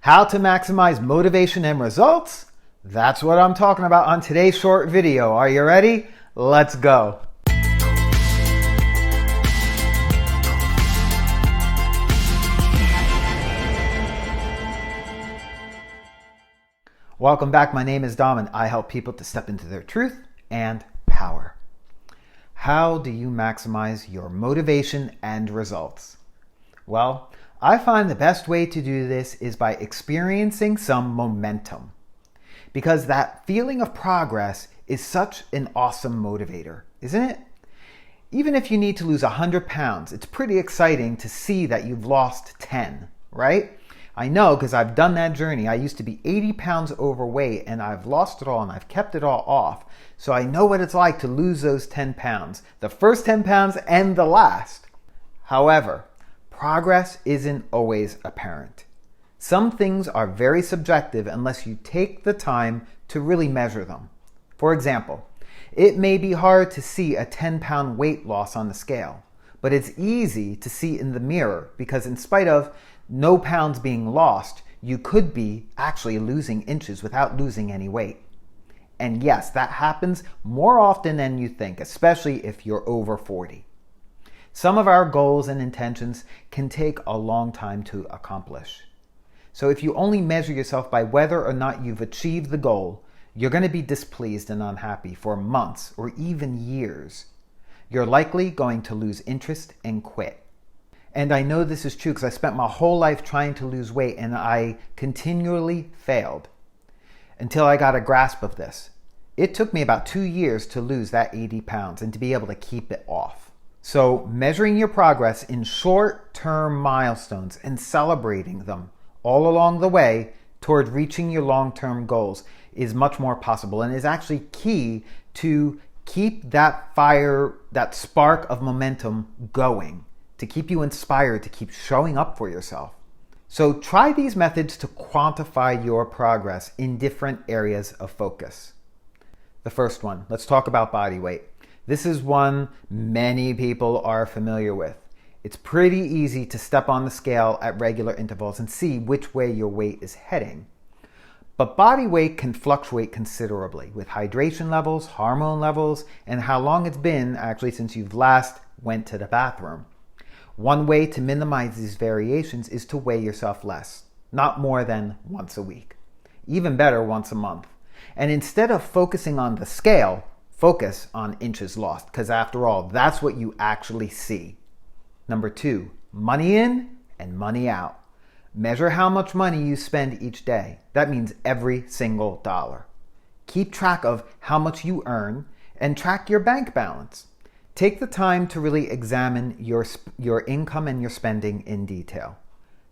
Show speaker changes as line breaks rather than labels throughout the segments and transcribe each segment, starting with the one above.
How to maximize motivation and results? That's what I'm talking about on today's short video. Are you ready? Let's go. Welcome back. My name is Dom and I help people to step into their truth and power. How do you maximize your motivation and results? Well, I find the best way to do this is by experiencing some momentum, because that feeling of progress is such an awesome motivator, isn't it? Even if you need to lose 100 pounds, it's pretty exciting to see that you've lost 10, right? I know, because I've done that journey. I used to be 80 pounds overweight and I've lost it all and I've kept it all off. So I know what it's like to lose those 10 pounds, the first 10 pounds and the last. However, progress isn't always apparent. Some things are very subjective unless you take the time to really measure them. For example, it may be hard to see a 10-pound weight loss on the scale, but it's easy to see in the mirror because in spite of no pounds being lost, you could be actually losing inches without losing any weight. And yes, that happens more often than you think, especially if you're over 40. Some of our goals and intentions can take a long time to accomplish. So if you only measure yourself by whether or not you've achieved the goal, you're going to be displeased and unhappy for months or even years. You're likely going to lose interest and quit. And I know this is true because I spent my whole life trying to lose weight and I continually failed until I got a grasp of this. It took me about 2 years to lose that 80 pounds and to be able to keep it off. So measuring your progress in short-term milestones and celebrating them all along the way toward reaching your long-term goals is much more possible and is actually key to keep that fire, that spark of momentum going, to keep you inspired to keep showing up for yourself. So try these methods to quantify your progress in different areas of focus. The first one, let's talk about body weight. This is one many people are familiar with. It's pretty easy to step on the scale at regular intervals and see which way your weight is heading. But body weight can fluctuate considerably with hydration levels, hormone levels, and how long it's been actually since you've last went to the bathroom. One way to minimize these variations is to weigh yourself less, not more than once a week. Even better, once a month. And instead of focusing on the scale, focus on inches lost, because after all, that's what you actually see. Number 2, money in and money out. Measure how much money you spend each day. That means every single dollar. Keep track of how much you earn and track your bank balance. Take the time to really examine your income and your spending in detail.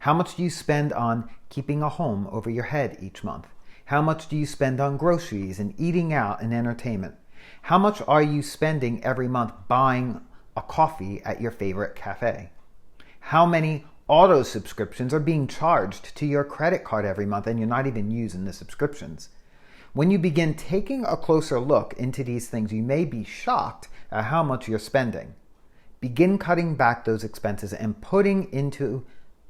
How much do you spend on keeping a home over your head each month? How much do you spend on groceries and eating out and entertainment? How much are you spending every month buying a coffee at your favorite cafe? How many auto subscriptions are being charged to your credit card every month and you're not even using the subscriptions? When you begin taking a closer look into these things, you may be shocked at how much you're spending. Begin cutting back those expenses and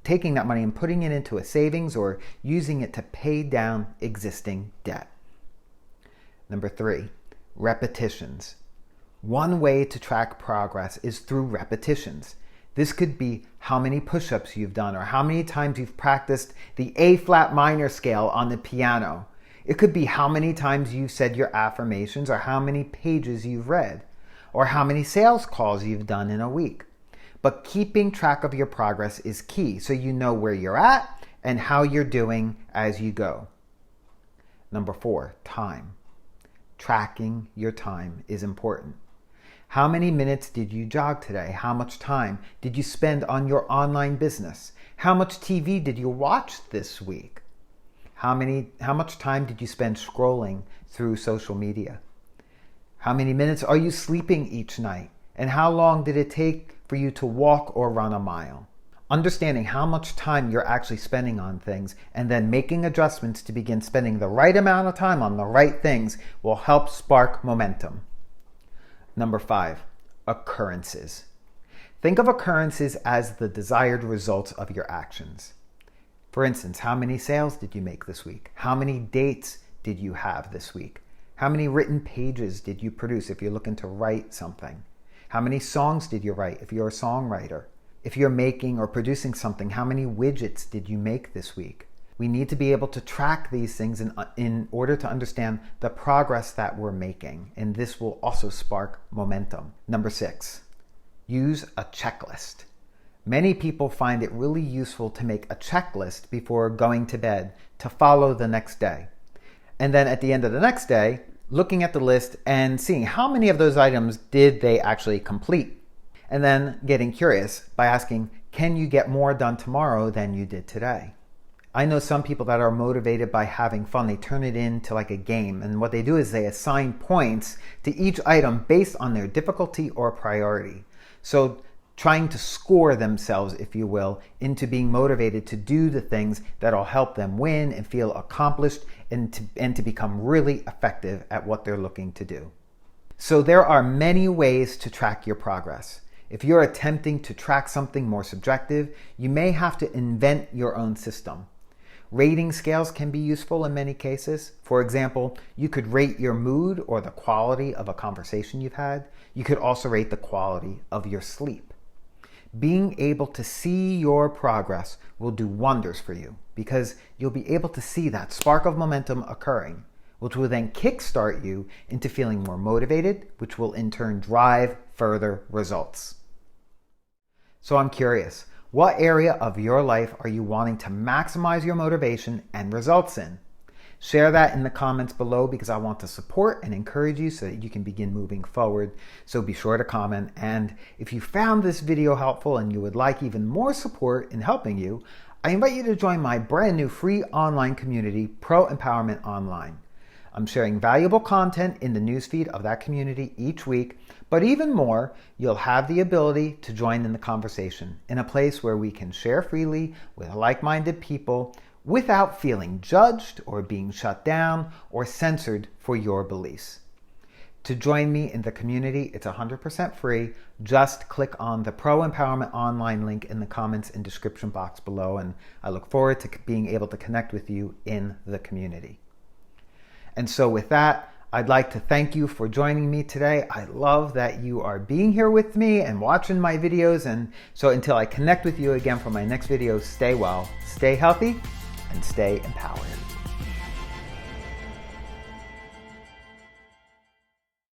taking that money and putting it into a savings or using it to pay down existing debt. Number 3, repetitions. One way to track progress is through repetitions. This could be how many push-ups you've done or how many times you've practiced the A-flat minor scale on the piano. It could be how many times you've said your affirmations or how many pages you've read or how many sales calls you've done in a week. But keeping track of your progress is key so you know where you're at and how you're doing as you go. Number 4, time. Tracking your time is important. How many minutes did you jog today? How much time did you spend on your online business? How much TV did you watch this week? How much time did you spend scrolling through social media? How many minutes are you sleeping each night? And how long did it take for you to walk or run a mile? Understanding how much time you're actually spending on things and then making adjustments to begin spending the right amount of time on the right things will help spark momentum. Number 5, occurrences. Think of occurrences as the desired results of your actions. For instance, how many sales did you make this week? How many dates did you have this week? How many written pages did you produce if you're looking to write something? How many songs did you write if you're a songwriter? If you're making or producing something, how many widgets did you make this week? We need to be able to track these things in order to understand the progress that we're making, and this will also spark momentum. Number 6, use a checklist. Many people find it really useful to make a checklist before going to bed to follow the next day. And then at the end of the next day, looking at the list and seeing how many of those items did they actually complete. And then getting curious by asking, can you get more done tomorrow than you did today? I know some people that are motivated by having fun. They turn it into like a game. And what they do is they assign points to each item based on their difficulty or priority. So trying to score themselves, if you will, into being motivated to do the things that'll help them win and feel accomplished and to become really effective at what they're looking to do. So there are many ways to track your progress. If you're attempting to track something more subjective, you may have to invent your own system. Rating scales can be useful in many cases. For example, you could rate your mood or the quality of a conversation you've had. You could also rate the quality of your sleep. Being able to see your progress will do wonders for you because you'll be able to see that spark of momentum occurring, which will then kickstart you into feeling more motivated, which will in turn drive further results. So I'm curious, what area of your life are you wanting to maximize your motivation and results in? Share that in the comments below because I want to support and encourage you so that you can begin moving forward. So be sure to comment. And if you found this video helpful and you would like even more support in helping you, I invite you to join my brand new free online community, Pro Empowerment Online. I'm sharing valuable content in the newsfeed of that community each week, but even more, you'll have the ability to join in the conversation in a place where we can share freely with like-minded people without feeling judged or being shut down or censored for your beliefs. To join me in the community, it's 100% free. Just click on the Pro Empowerment Online link in the comments and description box below, and I look forward to being able to connect with you in the community. And so with that, I'd like to thank you for joining me today. I love that you are being here with me and watching my videos. And so until I connect with you again for my next video, stay well, stay healthy, and stay empowered.